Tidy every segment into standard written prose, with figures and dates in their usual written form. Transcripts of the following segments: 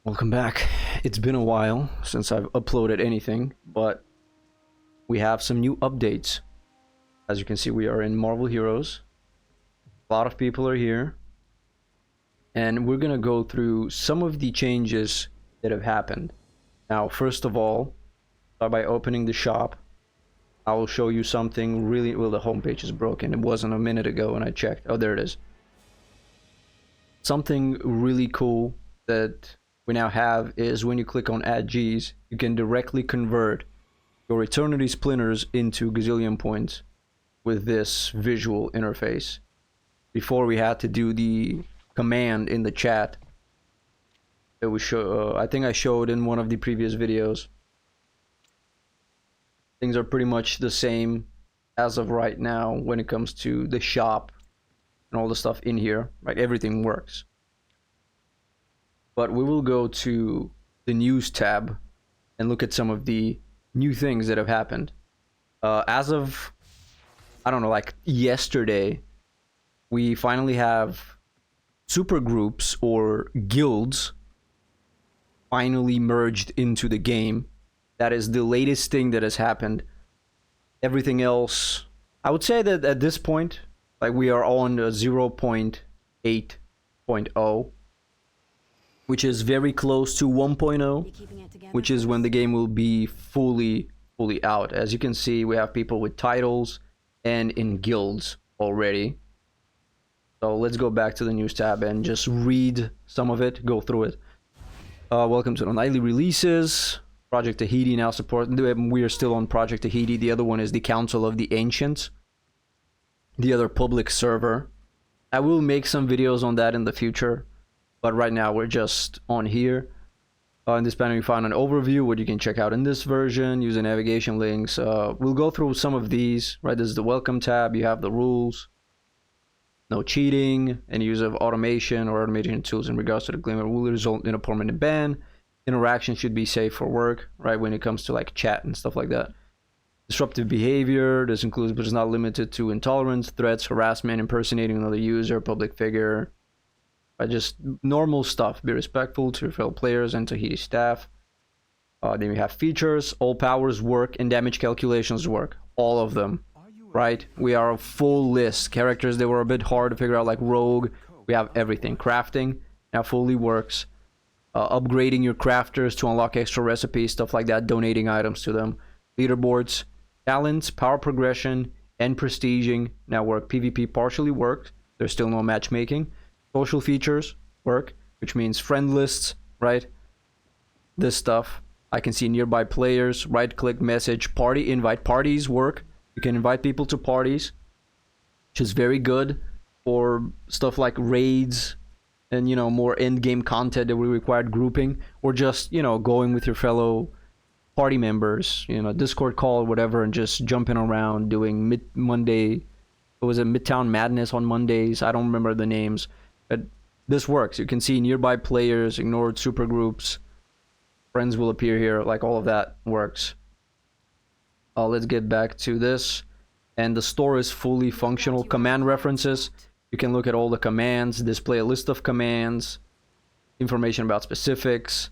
Welcome back. It's been a while since I've uploaded anything, but we have some new updates. As you can see, we are in Marvel Heroes. A lot of people are here, and we're gonna go through some of the changes that have happened. Now, first of all, start by opening the shop. I will show you something really well. The homepage is broken. It wasn't a minute ago when I checked. Oh, there it is. Something really cool that we now have is when you click on add Gs, you can directly convert your Eternity Splinters into Gazillion points with this visual interface. Before we had to do the command in the chat that we show. I think I showed in one of the previous videos. Things are pretty much the same as of right now when it comes to the shop and all the stuff in here. Right, everything works. But we will go to the news tab and look at some of the new things that have happened. As of, I don't know, like yesterday, we finally have super groups or guilds finally merged into the game. That is the latest thing that has happened. Everything else, I would say that at this point, like we are on 0.8.0. which is very close to 1.0, which is when the game will be fully out. As you can see, we have people with titles and in guilds already. So let's go back to the news tab and just read some of it, go through it. Welcome to the nightly releases. Project Tahiti now support. We are still on Project Tahiti. The other one is the Council of the Ancients, the other public server. I will make some videos on that in the future, but right now we're just on here. In this panel you find an overview, what you can check out in this version, use the navigation links. We'll go through some of these, right? This is the welcome tab, you have the rules. No cheating, and use of automation or automation tools in regards to the Glimmer will result in a permanent ban. Interaction should be safe for work, right? When it comes to like chat and stuff like that. Disruptive behavior, this includes but is not limited to intolerance, threats, harassment, impersonating another user, public figure. Just normal stuff. Be respectful to your fellow players and Tahiti staff. Then we have features. All powers work and damage calculations work. All of them. Right? We are a full list. Characters that were a bit hard to figure out, like Rogue. We have everything. Crafting now fully works. Upgrading your crafters to unlock extra recipes, stuff like that. Donating items to them. Leaderboards. Talents, power progression, and prestiging now work. PvP partially works. There's still no matchmaking. Social features work, which means friend lists, right? This stuff. I can see nearby players, right click, message, party, invite. Parties work. You can invite people to parties, which is very good for stuff like raids and, you know, more end game content that will require grouping, or just, you know, going with your fellow party members, you know, Discord call or whatever, and just jumping around doing Monday. What was it? Midtown Madness on Mondays. I don't remember the names. But this works. You can see nearby players, ignored supergroups, friends will appear here, like all of that works. Let's get back to this. And the store is fully functional. Command references. You can look at all the commands, display a list of commands, information about specifics.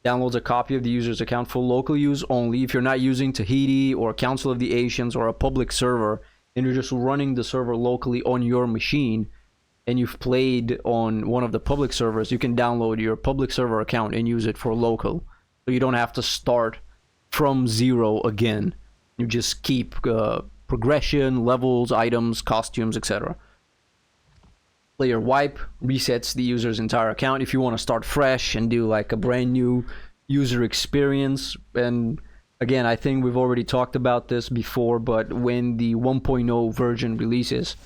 Downloads a copy of the user's account for local use only. If you're not using Tahiti or Council of the Ancients or a public server, and you're just running the server locally on your machine, and you've played on one of the public servers, you can download your public server account and use it for local. So you don't have to start from zero again. You just keep progression, levels, items, costumes, etc. Player wipe resets the user's entire account if you want to start fresh and do like a brand new user experience. And again, I think we've already talked about this before, but when the 1.0 version releases,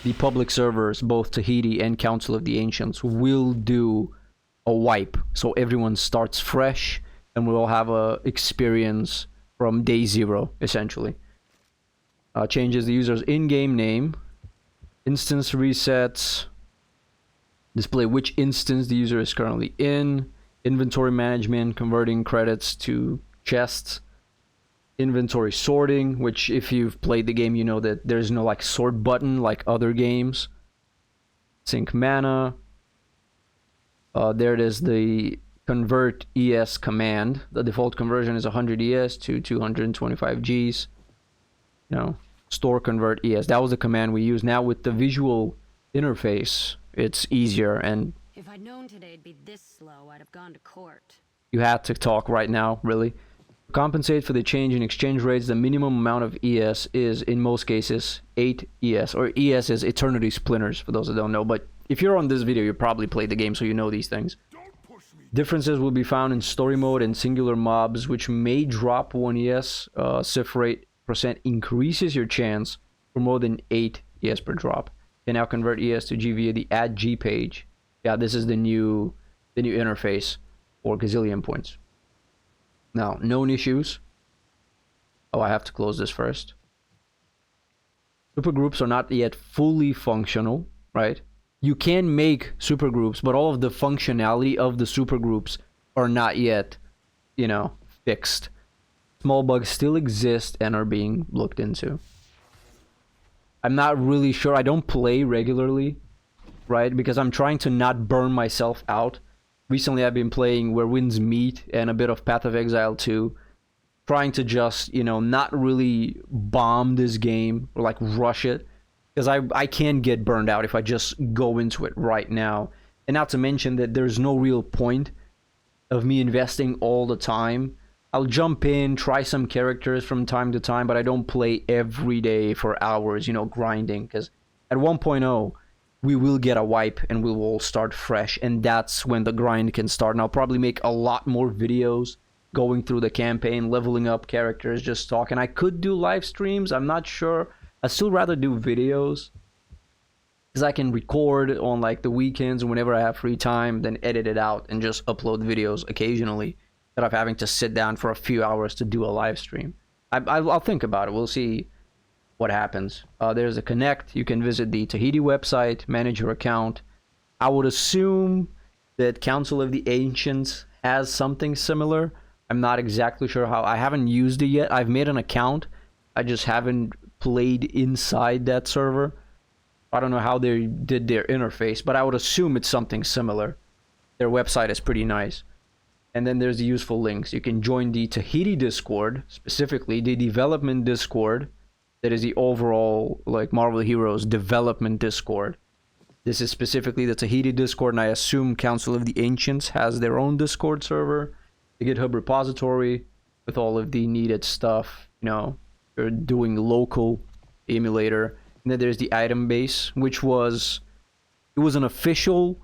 the public servers, both Tahiti and Council of the Ancients, will do a wipe. So everyone starts fresh and we'll all have a experience from day zero, essentially. Changes the user's in-game name. Instance resets. Display which instance the user is currently in. Inventory management, converting credits to chests. Inventory sorting, which if you've played the game, you know that there's no like sort button like other games. Sync mana. There it is, the convert ES command. The default conversion is 100 ES to 225 Gs. You know, store convert ES. That was the command we used. Now with the visual interface, it's easier, and if I'd known today'd be this slow, I'd have gone to court. You had to talk right now, really. To compensate for the change in exchange rates, the minimum amount of ES is, in most cases, 8 ES, or ES is Eternity Splinters, for those that don't know. But if you're on this video, you probably played the game, so you know these things. Differences will be found in story mode and singular mobs, which may drop 1 ES. Ciff rate % increases your chance for more than 8 ES per drop. You can now convert ES to G via the Add G page. Yeah, this is the new interface for Gazillion points. Now, known issues. Oh, I have to close this first. Supergroups are not yet fully functional, right? You can make supergroups, but all of the functionality of the supergroups are not yet, you know, fixed. Small bugs still exist and are being looked into. I'm not really sure. I don't play regularly, right? Because I'm trying to not burn myself out. Recently, I've been playing Where Winds Meet and a bit of Path of Exile 2. Trying to just, you know, not really bomb this game or like rush it. Because I can get burned out if I just go into it right now. And not to mention that there's no real point of me investing all the time. I'll jump in, try some characters from time to time, but I don't play every day for hours, you know, grinding. Because at 1.0, we will get a wipe and we will all start fresh. And that's when the grind can start. And I'll probably make a lot more videos going through the campaign, leveling up characters, just talking. I could do live streams, I'm not sure. I'd still rather do videos. Because I can record on like the weekends whenever I have free time, then edit it out and just upload videos occasionally. Instead of having to sit down for a few hours to do a live stream. I'll think about it. We'll see what happens. There's a connect. You can visit the Tahiti website, manage your account. I would assume that Council of the Ancients has something similar. I'm not exactly sure how. I haven't used it yet. I've made an account. I just haven't played inside that server. I don't know how they did their interface, but I would assume it's something similar. Their website is pretty nice. And then there's the useful links. You can join the Tahiti Discord, specifically the development Discord. That is the overall, like, Marvel Heroes development Discord. This is specifically the Tahiti Discord, and I assume Council of the Ancients has their own Discord server. The GitHub repository with all of the needed stuff. You know, you're doing local emulator. And then there's the item base, which was... It was an official...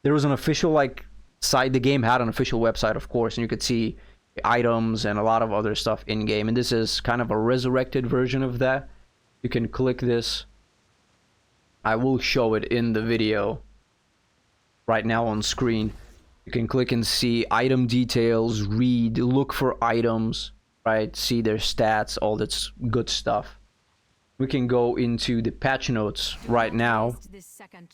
There was an official, like... site. The game had an official website, of course, and you could see items and a lot of other stuff in game, and this is kind of a resurrected version of that. You can click this. I will show it in the video right now on screen. You can click and see item details, read, look for items, right, see their stats, all that good stuff. We can go into the patch notes right now.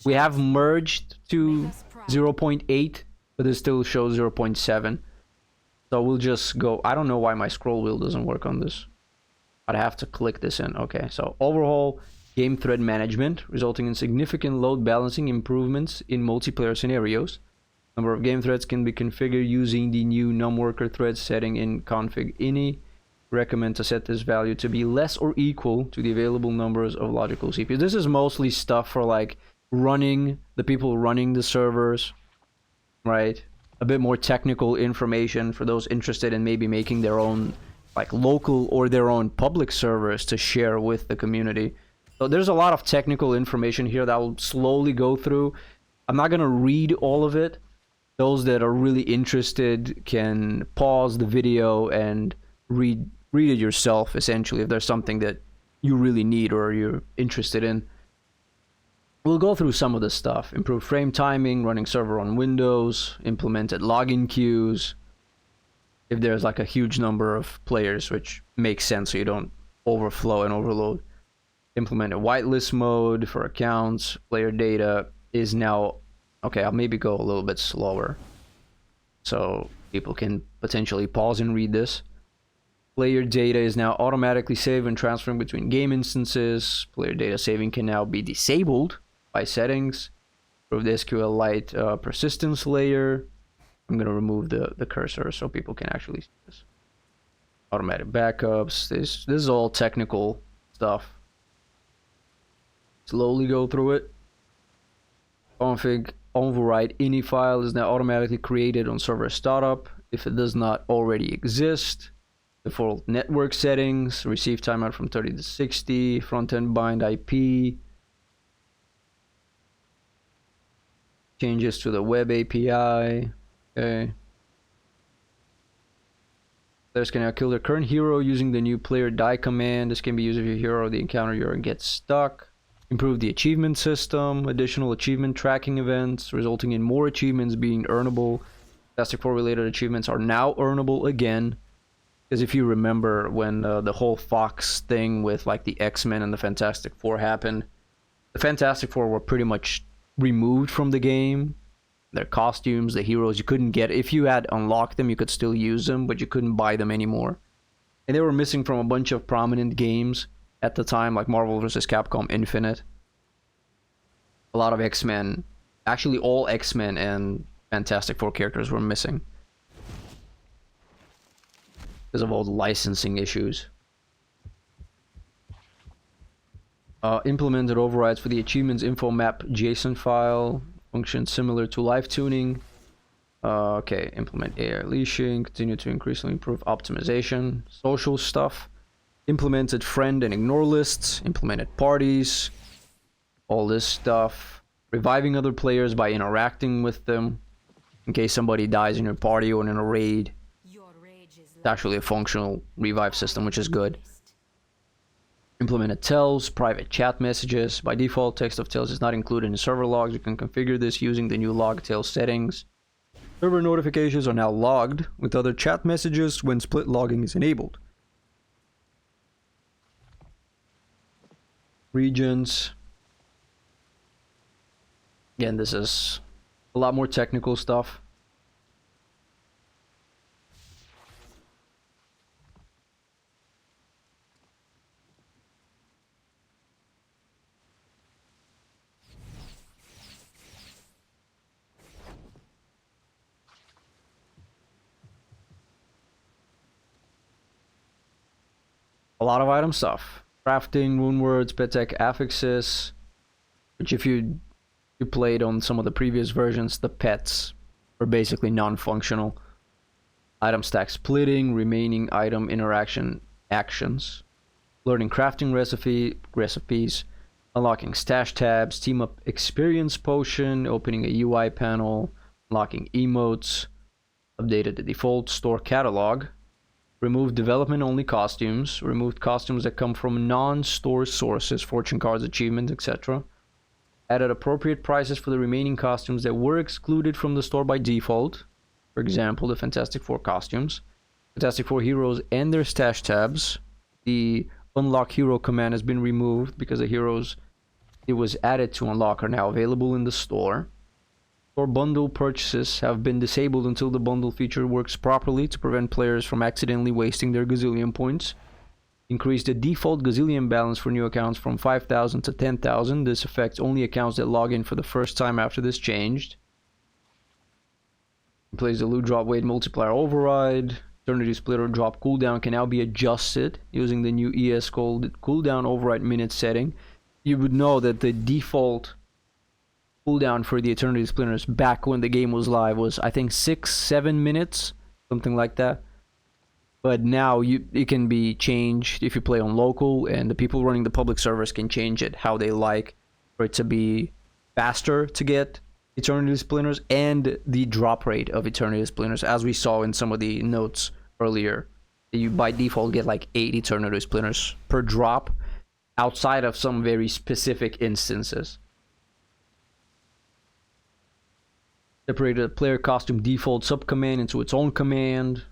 We have merged to 0.8, but it still shows 0.7. So we'll just go. I don't know why my scroll wheel doesn't work on this. I'd have to click this in. Okay, so overall game thread management, resulting in significant load balancing improvements in multiplayer scenarios. Number of game threads can be configured using the new numWorker thread setting in config ini. Recommend to set this value to be less or equal to the available numbers of logical CPUs. This is mostly stuff for like running, the people running the servers, right? A bit more technical information for those interested in maybe making their own like local or their own public servers to share with the community. So there's a lot of technical information here that I'll slowly go through. I'm not going to read all of it. Those that are really interested can pause the video and read it yourself, essentially, if there's something that you really need or you're interested in. We'll go through some of the stuff. Improve frame timing, running server on Windows, implemented login queues. If there's like a huge number of players, which makes sense so you don't overflow and overload. Implemented whitelist mode for accounts. Player data is now... Okay, I'll maybe go a little bit slower so people can potentially pause and read this. Player data is now automatically saved and transferring between game instances. Player data saving can now be disabled by settings. Improve the SQLite persistence layer. I'm gonna remove the cursor so people can actually see this. Automatic backups. This is all technical stuff. Slowly go through it. Config override ini file is now automatically created on server startup if it does not already exist. Default network settings, receive timeout from 30 to 60, front-end bind IP, changes to the web API. Okay. Players can now kill their current hero using the new player die command. This can be used if your hero or the encounter you're in gets stuck. Improve the achievement system, additional achievement tracking events, resulting in more achievements being earnable. Fantastic Four related achievements are now earnable again. Because if you remember when the whole Fox thing with like the X-Men and the Fantastic Four happened, the Fantastic Four were pretty much removed from the game. Their costumes, the heroes, you couldn't get. If you had unlocked them, you could still use them, but you couldn't buy them anymore. And they were missing from a bunch of prominent games at the time, like Marvel vs. Capcom Infinite. A lot of X-Men, actually all X-Men and Fantastic Four characters were missing because of all the licensing issues. Implemented overrides for the achievements info map JSON file, function similar to live tuning. Okay, implement AI leashing, continue to increasingly improve optimization, social stuff. Implemented friend and ignore lists, implemented parties, all this stuff. Reviving other players by interacting with them in case somebody dies in your party or in a raid. It's actually a functional revive system, which is good. Implemented tells, private chat messages. By default, text of tells is not included in server logs. You can configure this using the new log tail settings. Server notifications are now logged with other chat messages when split logging is enabled. Regions. Again, this is a lot more technical stuff. A lot of item stuff. Crafting, rune words, pet tech affixes, which if you played on some of the previous versions, the pets are basically non-functional. Item stack splitting, remaining item interaction actions, learning crafting recipes, unlocking stash tabs, team up experience potion, opening a UI panel, unlocking emotes, updated the default store catalog, removed development only costumes, removed costumes that come from non-store sources, fortune cards, achievements, etc. Added appropriate prices for the remaining costumes that were excluded from the store by default. For example, the Fantastic Four costumes, Fantastic Four heroes and their stash tabs. The unlock hero command has been removed because the heroes it was added to unlock are now available in the store. Store bundle purchases have been disabled until the bundle feature works properly to prevent players from accidentally wasting their gazillion points. Increase the default gazillion balance for new accounts from 5,000 to 10,000. This affects only accounts that log in for the first time after this changed. Replace the loot drop weight multiplier override. Eternity Splitter drop cooldown can now be adjusted using the new ES cooldown override minute setting. You would know that the default cooldown for the Eternity Splitters back when the game was live was, I think, 6-7 minutes, something like that. But now it can be changed if you play on local, and the people running the public servers can change it how they like for it to be faster to get Eternity Splinters and the drop rate of Eternity Splinters, as we saw in some of the notes earlier. You by default get like 8 Eternity Splinters per drop outside of some very specific instances. Separated the player costume default subcommand into its own command.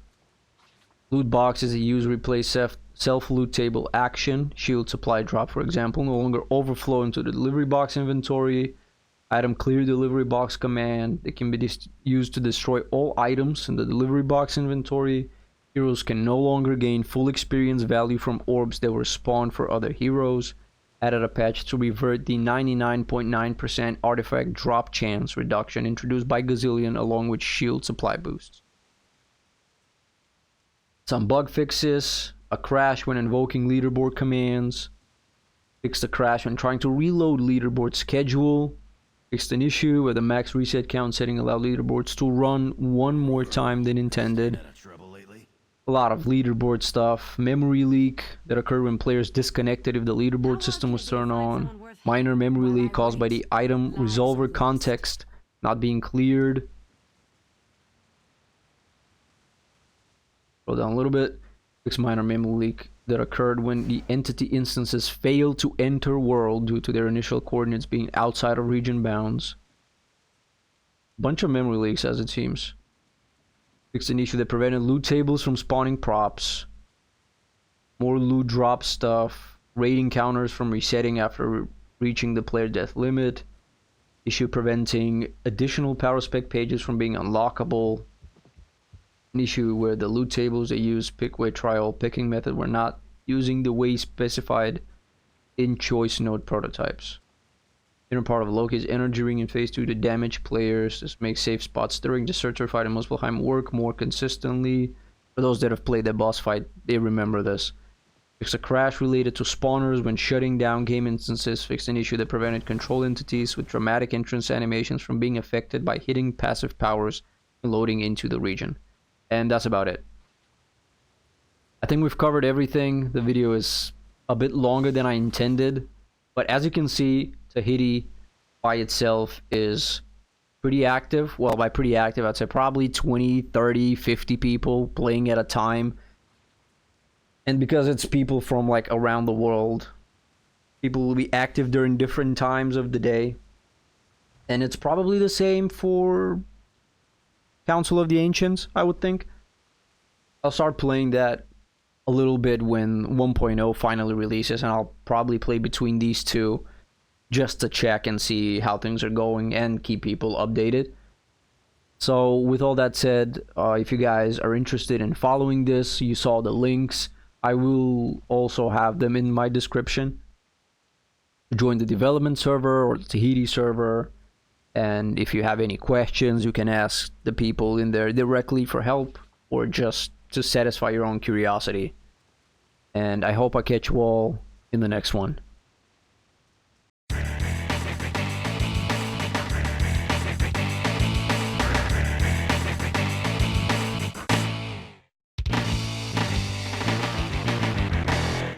Loot boxes that use replace self-loot table action. Shield supply drop, for example, no longer overflow into the delivery box inventory. Item clear delivery box command. It can be used to destroy all items in the delivery box inventory. Heroes can no longer gain full experience value from orbs that were spawned for other heroes. added a patch to revert the 99.9% artifact drop chance reduction introduced by Gazillion along with shield supply boosts. Some bug fixes, a crash when invoking leaderboard commands, fixed a crash when trying to reload leaderboard schedule, fixed an issue where the max reset count setting allowed leaderboards to run one more time than intended. A lot of leaderboard stuff, memory leak that occurred when players disconnected if the leaderboard system was turned on, minor memory leak caused by the item resolver context not being cleared. Scroll down a little bit. Fix minor memory leak that occurred when the entity instances failed to enter world due to their initial coordinates being outside of region bounds. Bunch of memory leaks as it seems. Fixed an issue that prevented loot tables from spawning props. More loot drop stuff. Rating counters from resetting after reaching the player death limit. Issue preventing additional power spec pages from being unlockable. An issue where the loot tables they use pick way trial picking method were not using the way specified in choice node prototypes. Inner part of Loki's energy ring in phase 2 to damage players. This makes safe spots during the searcher fight in Muspelheim work more consistently. For those that have played the boss fight, they remember this. Fixed a crash related to spawners when shutting down game instances. Fixed an issue that prevented control entities with dramatic entrance animations from being affected by hitting passive powers and loading into the region. And that's about it. I think we've covered everything. The video is a bit longer than I intended, but as you can see, Tahiti by itself is pretty active. Well, by pretty active, I'd say probably 20, 30, 50 people playing at a time. And because it's people from like around the world, people will be active during different times of the day. And it's probably the same for Council of the Ancients, I would think. I'll start playing that a little bit when 1.0 finally releases, and I'll probably play between these two just to check and see how things are going and keep people updated. So with all that said, if you guys are interested in following this, you saw the links. I will also have them in my description. Join the development server or the Tahiti server. And if you have any questions, you can ask the people in there directly for help or just to satisfy your own curiosity. And I hope I catch you all in the next one.